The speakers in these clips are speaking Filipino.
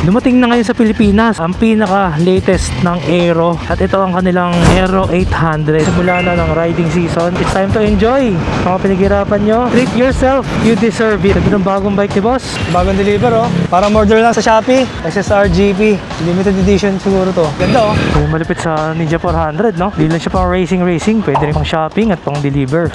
Dumating na ngayon sa Pilipinas ang pinaka-latest ng Aero. At ito ang kanilang Aero 800. Simula na ng riding season. It's time to enjoy. Mga pinaghirapan nyo, treat yourself. You deserve it. Ito ng bagong bike ni boss. Bagong deliver oh. Parang order lang sa Shopee. SSR GP. Limited edition siguro to. Ganda oh. So, malapit sa Ninja 400 no? Hindi lang siya pang racing. Pwede rin pang shopping at pang deliver.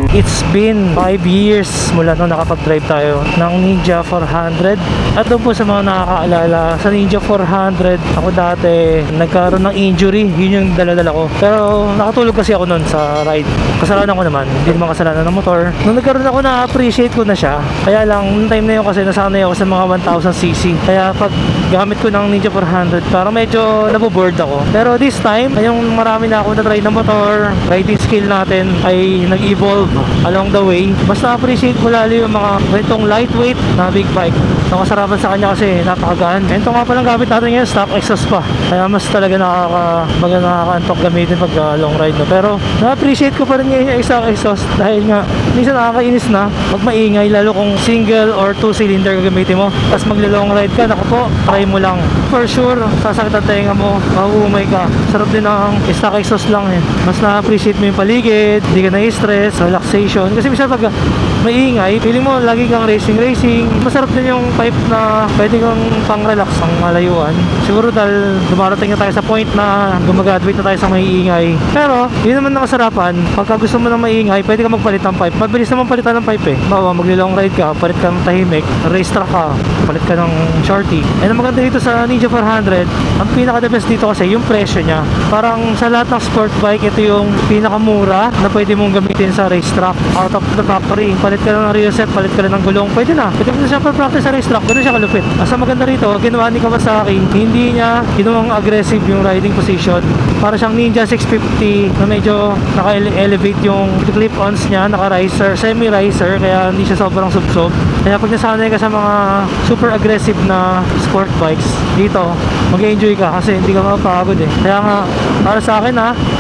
It's been 5 years mula nung nakapag-drive tayo ng Ninja 400. At doon po sa mga nakakaalala, sa Ninja 400, ako dati nagkaroon ng injury. Yun yung dala-dala ko. Pero nakatulog kasi ako noon sa ride. Kasalanan ko naman. Hindi naman kasalanan ng motor. Nung nagkaroon ako, na-appreciate ko na siya. Kaya lang, nung time na yun kasi nasanay ako sa mga 1000cc. Kaya pag gamit ko ng Ninja 400, parang medyo naboboard ako. Pero this time, yung marami na ako na-try ng motor, riding skill natin ay nag-evolve along the way. Mas na-appreciate ko lalo yung mga ganitong lightweight na big bike. Ang kasarapan sa kanya kasi napakagaan. Ito nga palang gamit natin ngayon, stock exhaust pa. Kaya mas talaga nakaka-antok gamitin pag long ride no. Pero na-appreciate ko pa rin ngayon yung stock exhaust dahil nga minsan nakakainis na pag maingay, lalo kung single or 2 cylinder gagamitin mo. Tapos maglo-long ride ka, naku po, try mo lang. For sure, sasakit ang tenga mo, mahuhumay ka. Sarap din ang stock exhaust lang eh. Mas na-appreciate mo yung paligid, hindi ka na-stress, relaxation. Kasi minsan pag maingay, feeling mo lagi kang racing. Masarap din yung pipe na pwede kang pang-relax, pang malayuan. Siguro dahil dumarating na tayo sa point na gumagraduate na tayo sa maiingay. Pero, yun naman ang kasarapan. Pagka gusto mo ng maingay, pwede ka magpalit ng pipe. Mabilis naman palitan ng pipe eh. Bawa, magli-long ride ka, palit ka ng tahimik, race track ka, palit ka ng shorty. And ang maganda dito sa Ninja 400, ang pinaka-the best dito kasi yung presyo niya. Parang sa lahat ng sport bike, ito yung pinakamura na pwede mong gamitin sa race track. Out of the factory. Palit ka lang ng rear set, palit ka lang ng gulong, pwede na. Pwede mo na siya practice sa race track, ganun siya kalupit. Asa maganda rito, ginawa ni Kawasaki, hindi niya ginawang aggressive yung riding position. Para siyang Ninja 650 na medyo naka-elevate yung clip-ons niya, naka-riser, semi-riser, kaya hindi siya sobrang sub-sub. Kaya pag nasanay ka sa mga super aggressive na sport bikes, dito, mag-enjoy ka kasi hindi ka mapagod eh. Kaya nga, para sa akin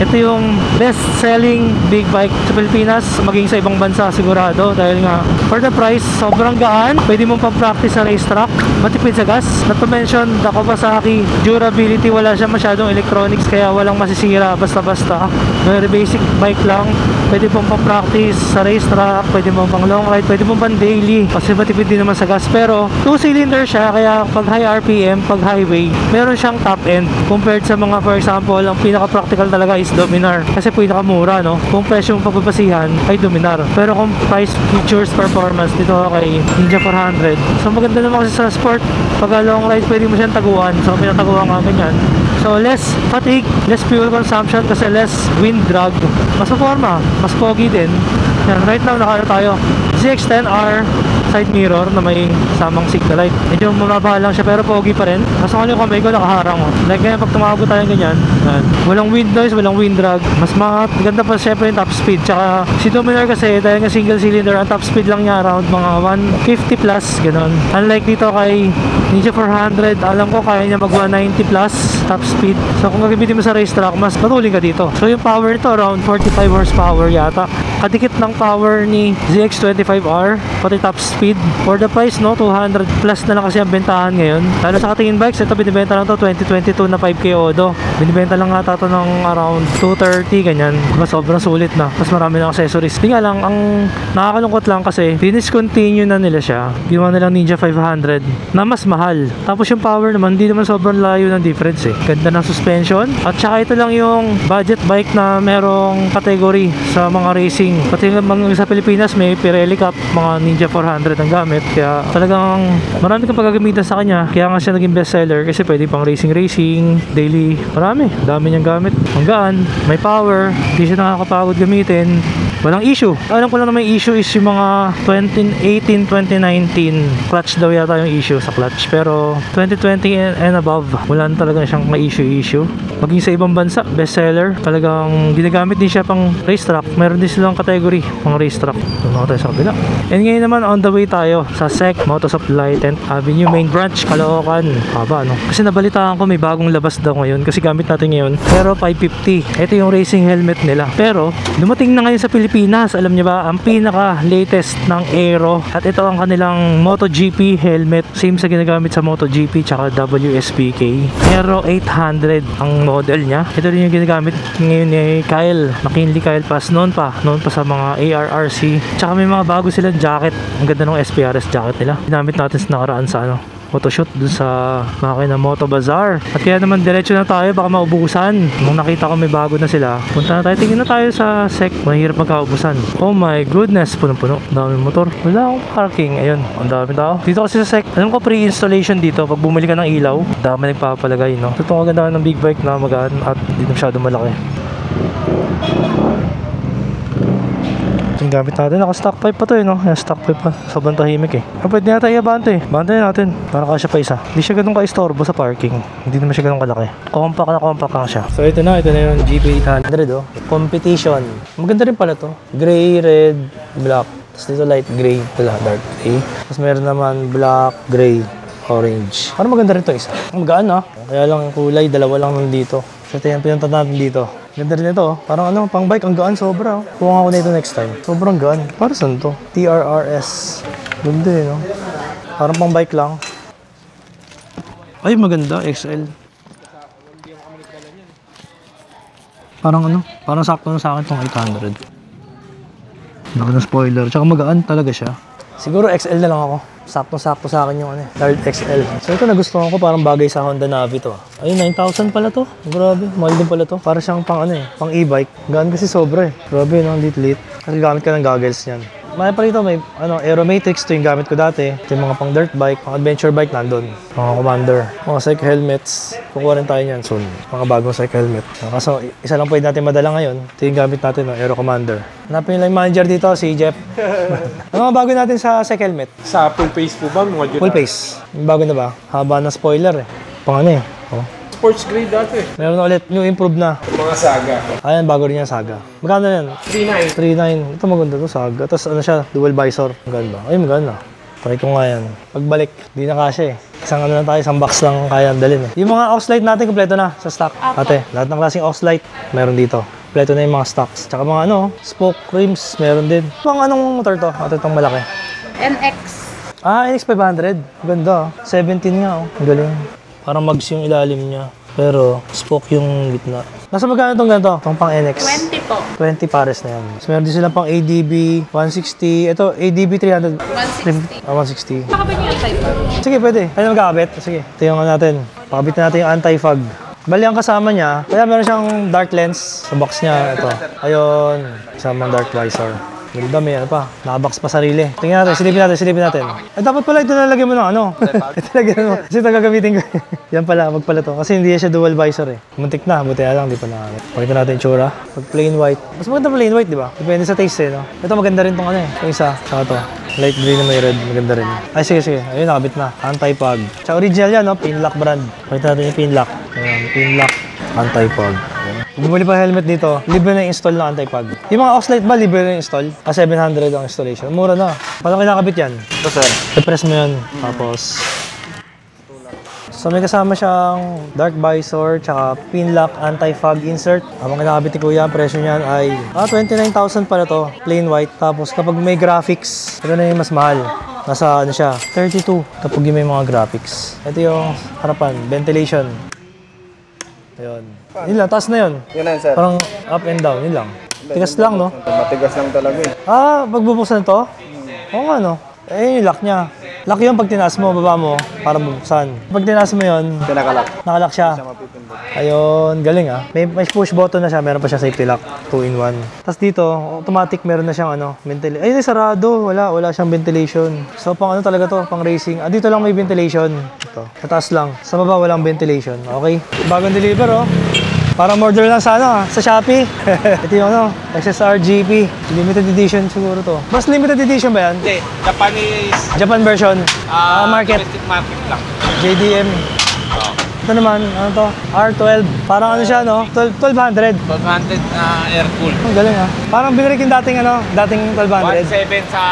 ito yung best-selling big bike sa Pilipinas, maging sa ibang bansa sigurado, dahil nga, for the price, sobrang gaan, pwede mong pa-practice sa racetrack, matipid sa gas. Not to mention, the Kawasaki durability, wala siya masyadong electronics, kaya walang masisira basta-basta. Very basic bike lang, pwede pong pa-practice sa racetrack, pwede mong pang long ride, pwede mong pang daily, kasi matipid din naman sa gas. Pero 2-cylinder siya, kaya pag high RPM, pag highway, meron siyang top end compared sa mga, for example, ang pinaka-practical talaga is Dominar, kasi pinakamura no. Kung presyo mong pagbabasihan ay Dominar, pero kung price, features, performance, dito kay Ninja 400. So maganda naman kasi sa sport, pag long ride pwede mo siyang taguan. So pinataguan nga ganyan. So less fatigue, less fuel consumption kasi less wind drag. Mas performa, mas pogi din. Yan, right now nakano tayo ZX-10R side mirror na may samang signal light. Medyo mababa lang siya pero pogi pa rin. Kaso yung kamay ko nakaharang like ganyan, pag tumawag tayo ganyan, yan. Walang wind noise, walang wind drag. Mas maganda pa syempre yung top speed. Tsaka si Dominar kasi dahil nga single cylinder, ang top speed lang niya around mga 150 plus ganun. Unlike dito kay Ninja 400, alam ko kaya niya mag 190 plus top speed. So kung gagamitin mo sa racetrack, mas matuling ka dito. So yung power nito around 45 horsepower yata. Kadikit ng power ni ZX-25R, pati top speed. For the price no, 200 plus na lang kasi ang bentahan ngayon. Lalo sa Katingin Bikes, ito binibenta lang to 2022 na 5K Odo. Binibenta lang nga ito ng around 230 ganyan. Mas sobrang sulit na. Mas marami ng accessories. Hindi nga lang, ang nakakalungkot lang kasi diniscontinue na nila siya. Ginawa nilang Ninja 500 na mas mahal. Tapos yung power naman, hindi naman sobrang layo ng difference eh. Ganda ng suspension. At saka ito lang yung budget bike na merong category sa mga racing. Pati sa Pilipinas may Pirelli Cup, mga Ninja 400 ang gamit. Kaya talagang marami kang pagagamitan sa kanya. Kaya nga siya naging bestseller kasi pwede pang racing, daily. Marami. Dami niyang gamit. Ang gaan, may power. Hindi siya nakakapagod gamitin. Walang issue. Alam ko lang na may issue is yung mga 2018, 2019 clutch daw yata yung issue sa clutch. Pero 2020 and above, wala na talaga siyang ma-issue. Maging sa ibang bansa, bestseller. Talagang ginagamit din siya pang racetrack. Meron din silang category pang racetrack. Doon tayo sa kabila. And ngayon naman on the way tayo sa SEC Motosupply 10th Avenue Main Branch, Caloocan. Haba no? Kasi nabalitaan ko may bagong labas daw ngayon kasi gamit natin ngayon. Pero 550. Ito yung racing helmet nila. Pero dumating na ngayon sa Pilipinas Pilipinas, alam niyo ba, ang pinaka-latest ng Aero. At ito ang kanilang MotoGP helmet. Same sa ginagamit sa MotoGP tsaka WSBK. Aero 800 ang model niya. Ito rin yung ginagamit ngayon ni Kyle, McKinley Kyle Pass. Noon pa sa mga ARRC. Tsaka may mga bago silang jacket. Ang ganda ng SPRS jacket nila. Ginamit natin sa nakaraan sa photoshoot dun sa makina Moto Bazaar. At kaya naman diretso na tayo, baka maubusan. Nung nakita ko may bago na sila, punta na tayo, tingin na tayo sa SEC. Mahirap magkaubusan. Oh my goodness, punong-puno. Daming motor. Wala akong parking. Ayun, ang dami tao. Dito kasi sa SEC, alam ko pre-installation dito. Pag bumili ka ng ilaw, dami nagpapalagay, no? Ito ang ganda ng big bike na magaan at hindi na masyado malaki. Yung gamit natin, naka-stock pipe pa to no? Yung stock pipe pa, sobrang tahimik pwede na tayo abante. Bante natin, para kasya pa isa. Hindi siya ganun ka-istorbo sa parking. Hindi naman siya ganun kalaki. Compact lang siya. So ito na yung GP800 Competition. Maganda rin pala to. Gray, red, black. Tapos dito light gray, dark gray. Tapos meron naman black, gray, orange. Parang maganda rin to isa. Magaan Kaya lang yung kulay, dalawa lang nandito. So ito yung pinunta natin dito. Ganda rin ito Parang pang bike, ang gaan sobra Kuha ako nito next time. Sobrang gaan. Para saan to? TRRS. Ganda Parang pang bike lang. Ay, maganda. XL. Parang Parang sakto na sa akin tong 800. Laki ng spoiler. Tsaka magaan talaga siya. Siguro XL na lang ako. Sakto-sakto sa akin yung Third XL. So ito nagustuhan ko, parang bagay sa Honda Navi to. Ayun, 9,000 pala to. Grabe, mahal din pala to. Para siyang pang pang e-bike. Gaan kasi sobra Grabe, lit-lit. Kasi gamit ka ng goggles niyan. May pa rito, may Aero Matrix, ito yung gamit ko dati. Ito yung mga pang dirt bike, pang adventure bike nandun. Mga commander, mga cycle helmets. Kukuha rin tayo niyan soon. Mga bagong cycle helmet. Kaso isa lang pwede natin madala ngayon. Ito yung gamit natin, Aero Commander. Hanapin nila yung manager dito, si Jeff. Ano mga bago natin sa cycle helmet? Sa full face po ba? Full face. Yung bago na ba? Haba na spoiler Pang Sports grade dati. Meron na ulit, new improve na. Mga Saga. Ayan, bago rin yan, Saga. Magkano yan? 3.9. 3.9. Ito maganda to, Saga. Tapos siya, dual visor. Maganda. Ay, maganda. Try ko nga yan. Pagbalik, di na kasya Isang lang tayo, isang box lang kaya dalhin Yung mga aux light natin, kompleto na sa stock. Ate, lahat ng klaseng aux light, meron dito. Kompleto na yung mga stocks. Tsaka mga spoke rims, meron din. Mga anong motor to? Ito itong malaki. NX. NX 500. Ganda. 17 nga Ang galing. Parang mags yung ilalim niya. Pero spoke yung gitna. Nasa magkano itong ganito? Itong pang NX? 20 po. 20 pares na yan. So, meron din silang pang ADB 160. Ito, ADB 300. 160. 160. Makabit niyo yung type. Sige, pwede. Kaya magkakabit. Sige, ito yung natin. Pakabit natin yung anti-fog. Bali ang kasama niya, kaya meron siyang dark lens sa box niya. Ito. Ayun. Kasamang dark visor. Ganda, may nakabox pa sarili. Tingnan natin, silipin natin. Dapat pala ito nalagyan mo ng ito lagyan mo. Kasi ito gagamitin ko. Yan pala, wag pala to. Kasi hindi siya dual visor Muntik na, buti na lang, di pa nakamit. Pakita natin yung tsura. Pag plain white. Mas maganda plain white, di ba? Depende sa taste no? Ito maganda rin tong Yung isa, saka to. Light green na may red, maganda rin. Ay, sige. Ayun, nakabit na. Anti-fog. Tsaka original yan, Pinlock brand. Pakita natin yung Pinlock. Ayan, Pinlock. Anti-fog. Kung bumili pa helmet dito, libre na yung install ng anti-fog. Yung mga aux light ba, libre na yung install? 700 ang installation. Mura na. Paano kinakabit yan? Ito sir. I-press mo yun. Tapos, so may kasama siyang dark visor, tsaka pinlock, anti-fog insert. Habang kinakabit ni Kuya, ang presyo niyan ay 29,000 pala to. Plain white. Tapos kapag may graphics, ito na yung mas mahal. Nasa siya, 32 kapag may mga graphics. Ito yung harapan, ventilation. Ayun. Yun lang, taas na yun. Yun na sir. Parang up and down, yun lang. Tigas lang, no? Matigas lang talaga Pagbubuksan ito? Oo nga, no? Yung lock niya. Lock yun pag tinaas mo, baba mo, para bubuksan. Pag tinaas mo yun, Pinakalak. nakalock siya. Ayun, galing May push button na siya, meron pa siya safety lock, 2-in-1. Tapos dito, automatic meron na siyang ventilation. Ayun, sarado, wala siyang ventilation. So pang talaga to, pang racing. Dito lang may ventilation. Ito, sa taas lang. Sa baba walang ventilation, okay? Bagong deliver, Parang order lang sa sa Shopee. Ito yung SSR GP. Limited edition siguro to. Mas limited edition ba yan? Hindi. Japanese. Japan version. Market. Domestic market lang. JDM. Ito naman, ano to? R12. Parang ano siya, no? 1200. 1200 na air-cooled. Ang galing ah. Parang binalik yung dating ano, dating 1200. 1.7 sa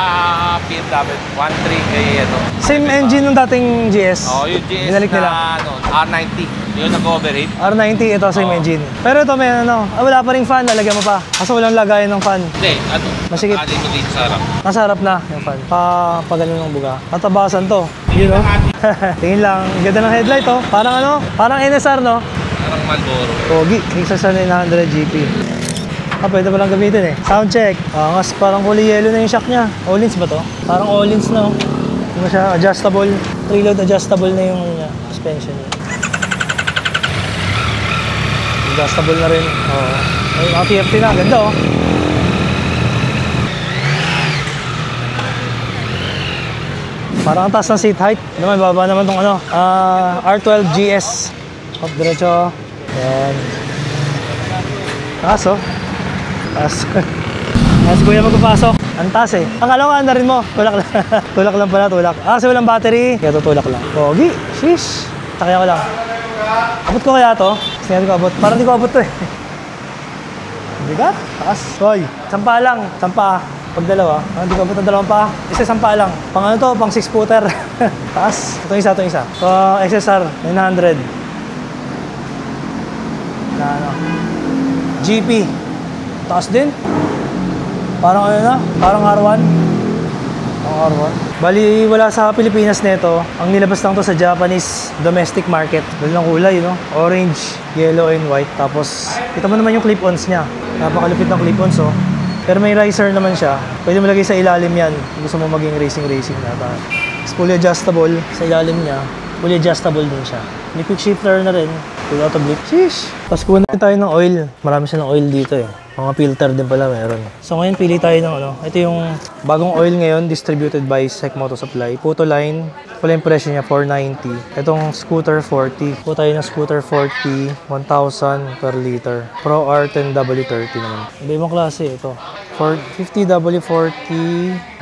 BMW, 1.3 kay ano. Same engine nung dating GS. Oh, yung GS Binalik nila. na ano, R90. Yung nag-overheat. R90, ito same engine. Pero ito may ano, wala pa ring fan, lalagyan mo pa. Kaso walang lagayan ng fan. Hindi, ano? Masikip. Alin mo dito sa harap. Nasa harap na yung fan. Pa ganun ng buga. Tatabasan to. Yun know? Tingin lang. Ganda ng headlight oh. Parang ano? Parang NSR no? Parang Marlboro. Pogi. Isa sa 900 GP. Pwede pa lang gamitin eh. Sound check. Angas, parang kulay yellow na yung shock niya. All-ins ba to? Parang all-ins na oh. Hindi siya adjustable. Preload adjustable na yung suspension niya. Adjustable na rin. Oo. Ay, TFT na. Ganda oh. Parang ang taas ng seat height. Naman, baba naman tong ano. R12 GS. Hop, diretso. Ayan. Taas oh. Taas. Taas kuya magpapasok. Ang taas eh. Ang alam ka na rin mo. Tulak lang. Tulak lang pala, tulak. Kasi walang battery. Kaya tutulak lang. Pogi. Sheesh. Takaya ko lang. Abot ko kaya to? Kasi ko abot. Parang di ko abot to eh. Bigat. Taas. Hoy. Sampa lang. Sampa. Pag dalawa. Hindi ko abot ng dalawang pa. Isa sampa lang. Pang ano to? Pang 6-footer. Taas. Ito isa. Ito isa. So, XSR 900. Na ano. GP. Taas din. Parang ano na? Parang R1. Parang R1. Bali, wala sa Pilipinas nito. Ang nilabas lang to sa Japanese domestic market. Dahil ng kulay, no? Orange, yellow, and white. Tapos, kita mo naman yung clip-ons niya. Napakalupit ng clip-ons, oh. Pero may riser naman siya. Pwede mo lagay sa ilalim yan. Kung gusto mo maging racing na. It's fully adjustable sa ilalim niya. Fully adjustable din siya. May quick shifter na rin. Full auto blip. Sheesh! Tapos kuha na tayo ng oil. Marami silang oil dito eh. Mga filter din pala meron. So ngayon pili tayo ng ano. Ito yung bagong oil ngayon distributed by Sec Moto Supply. Photo line. Pala yung presyo niya 490. Itong scooter 40. Kuha tayo ng scooter 40. 1,000 per liter. Pro R10W30 naman. Iba-ibang klase ito. 50W40.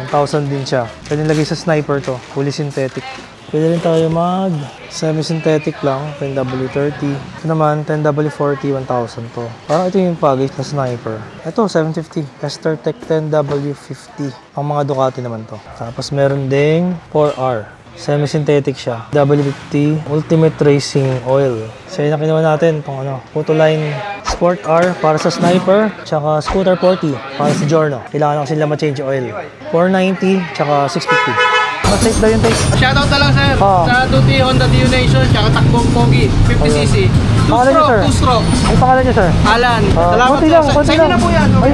1,000 din siya. Pwede lagay sa sniper to. Fully synthetic. Pwede rin tayo mag semi-synthetic lang, 10W30. Ito naman, 10W40, 1,000 to. Parang ito yung package na sniper. Ito, 750. Estertech 10W50. Ang mga Ducati naman to. Tapos meron ding 4R. Semi-synthetic siya. W50 Ultimate Racing Oil. So yun na kinuha natin. Itong ano, Photo Line Sport R para sa sniper. Tsaka Scooter 40 para sa Giorno. Kailangan ko sila ma-change oil. 490 tsaka 650. Mas safe daw yung tape. Shoutout na lang sir Ah. sa Duty Honda Dio Nation, tsaka Takbong Pogi, 50cc. Pangalan niyo, sir? 2-stroke. Ang pangalan niyo, sir? Alan, salamat konti po. lang, Sa konti inyo lang. na po yan. Ay,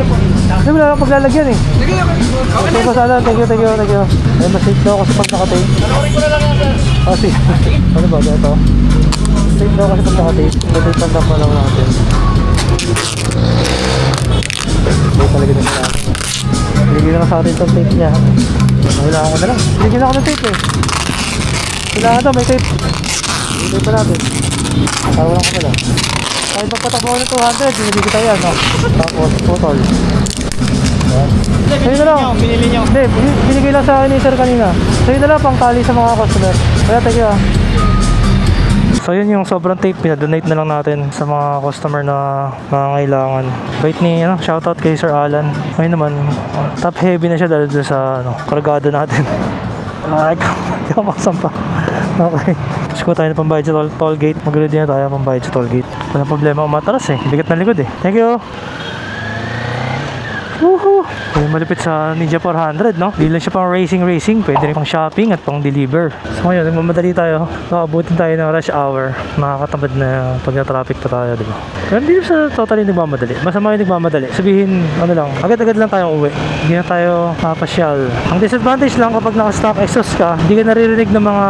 hindi mo lang paglalagyan eh. Sige, okay. Okay na. Ito pa sana, thank you. Ay, mas safe daw kasi pag nakatape. Panoorin ko na lang yan sir. Ah, sige. Ano ba, ito? Safe daw kasi pag nakatape. Ito yung pa lang natin. Ito talaga din natin. Bigyan na sa atin itong tape niya. Kailangan ko na lang. Bigyan na ako ng tape eh. Kailangan daw, may tape. May tape pa natin. Para walang ko na lang. Kahit magpatakbo ko ng 200, binibigay tayo yan, no? Tapos, total. Sa'yo na lang. Pinili nyo. Hindi, binigay lang sa akin ni sir kanina. Sa'yo na lang, pang tali sa mga customer. Kaya, thank you ah. So yun yung sobrang tape, pinadonate na lang natin sa mga customer na nangangailangan. Bait ni, shoutout kay Sir Alan. Ngayon naman, top heavy na siya dahil sa kargado natin. Ay, hindi ako makasampa. Okay. Tapos ko tayo na pambayad sa toll gate. Mag-ready na tayo pambayad sa toll gate. Walang problema umatras eh. Bigat na likod eh. Thank you! Woohoo! Pwede malapit sa Ninja 400, no? Hindi lang siya pang racing. Pwede rin pang shopping at pang deliver. So ngayon, nagmamadali tayo. Abutin tayo ng rush hour. Makakatamad na pag na-traffic pa tayo, di ba? Pero hindi sa totally nagmamadali. Masama yung nagmamadali. Sabihin, ano lang, agad-agad lang tayong uwi. Hindi na tayo papasyal. Ang disadvantage lang kapag naka-stock exhaust ka, hindi ka naririnig ng mga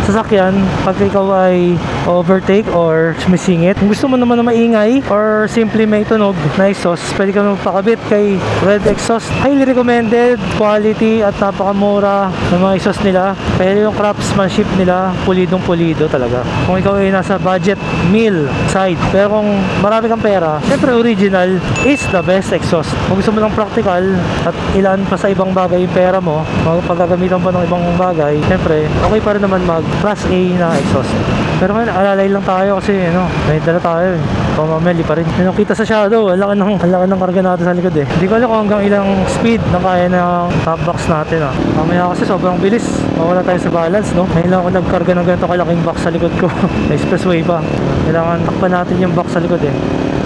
sasakyan pag ikaw ay overtake or sumisingit. Kung gusto mo naman na maingay or simply may tunog na exhaust, pwede ka magpakabit kay Red exhaust, highly recommended, quality at napakamura ng mga exhaust nila. Pero yung craftsmanship nila, pulidong pulido talaga. Kung ikaw ay nasa budget meal side, pero kung marami kang pera, syempre original is the best exhaust. Kung gusto mo ng practical at ilan pa sa ibang bagay yung pera mo, magpagagamitan pa ng ibang bagay, syempre okay pa rin naman mag class A na exhaust. Pero ngayon, alalay lang tayo kasi may dala tayo pamameli pa rin. Yung kita sa shadow, ang laki ng karga natin sa likod eh. Hindi ko alam kung hanggang ilang speed na kaya ng top box natin Mamaya kasi sobrang bilis. Mawala tayo sa balance, no? Ngayon lang ako nagkarga ng ganito kalaking box sa likod ko. Expressway pa. Kailangan takpan natin yung box sa likod eh.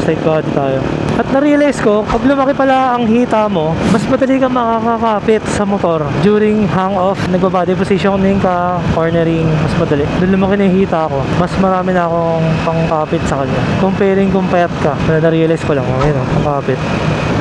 Straight body tayo. At na-realize ko, pag lumaki pala ang hita mo, mas madali ka makakakapit sa motor during hang-off, nagbabody positioning ka, cornering, mas madali. Doon lumaki na yung hita ko, mas marami na akong pangkapit sa kanya. Comparing kung payat ka, na-realize ko lang, pangkapit.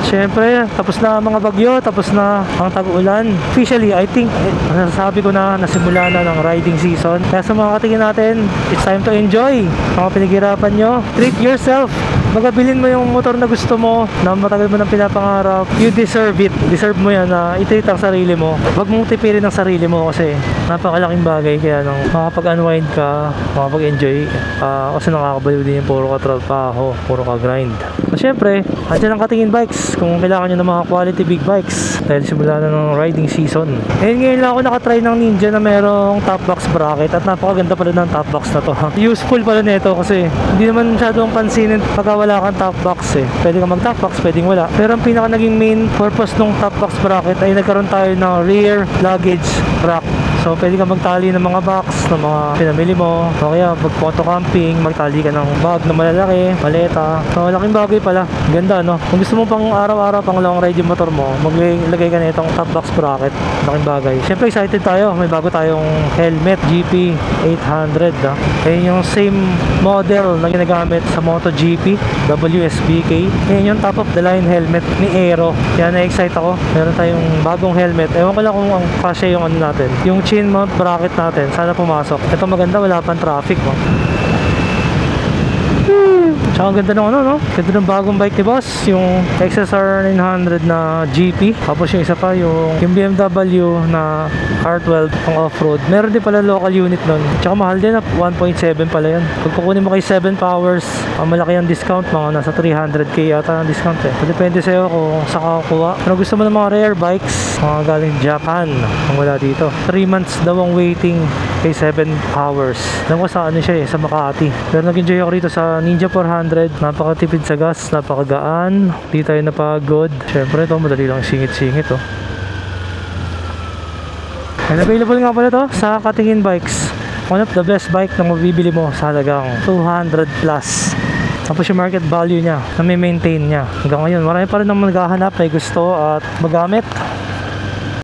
Siyempre, tapos na ang mga bagyo, tapos na ang tag-ulan. Officially, I think, nasasabi ko na nasimula na ng riding season. Kaya sa mga katingin natin, it's time to enjoy. Mga pinaghirapan nyo, treat yourself. Magabilin mo yung motor na gusto mo, na matagal mo nang pinapangarap. You deserve it. Deserve mo yan na i-treat ang sarili mo. Huwag mong tipirin ang sarili mo kasi napakalaking bagay. Kaya nung makapag-unwind ka, makapag-enjoy, kasi nakakabaliw din yung puro ka trabaho, puro ka grind. So syempre, andyan ang Katingin Bikes kung kailangan nyo ng mga quality big bikes dahil simula na ng riding season. Ngayon lang ako nakatry ng Ninja na merong top box bracket at napakaganda pala ng top box na to. Useful pala nito kasi hindi naman masyadong pansinin pagka wala kang top box eh. Pwede kang mag top box, pwedeng wala. Pero ang pinaka naging main purpose ng top box bracket ay nagkaroon tayo ng rear luggage rack. So pwede kang magtali ng mga box ng mga pinamili mo. O kaya pag photo camping, magtali ka ng bag na malalaki, maleta. So malaking bagay pala. Ganda no? Kung gusto mo pang araw-araw pang long ride yung motor mo, maglagay ka na itong top box bracket. Malaking bagay. Siyempre excited tayo. May bago tayong helmet GP 800. Yan yung same model na ginagamit sa MotoGP WSBK. Yan yung top of the line helmet ni Aero. Kaya na-excite ako. Meron tayong bagong helmet. Ewan ko lang kung ang kasya yung ano natin. Yung chin mount bracket natin. Sana pumasok. Ito maganda. Wala pang traffic. Tsaka ang ganda ng no? Ganda ng bagong bike ni boss, yung XSR 900 na GP. Tapos yung isa pa, yung BMW na R12 pang off-road. Meron din pala local unit nun. Tsaka mahal din 1.7 pala yun. Pag kukunin mo kay 7 Powers, malaki ang discount, mga nasa 300k yata ang discount eh. So, depende sa'yo kung saan ka kukuha. Pero gusto mo ng mga rare bikes, mga galing Japan, ang wala dito. 3 months daw ang waiting kay 7 Powers. Alam ko sa ano siya sa Makati. Pero nag-enjoy ako rito sa Ninja 400. Napakatipid sa gas, napakagaan, di tayo napagod. Syempre ito, madali lang singit-singit And available nga pala to sa Katingin Bikes. One of the best bike na mabibili mo sa halagang 200 plus. Tapos yung market value niya, na may maintain niya. Hanggang ngayon, marami pa rin naman naghahanap, may gusto at magamit.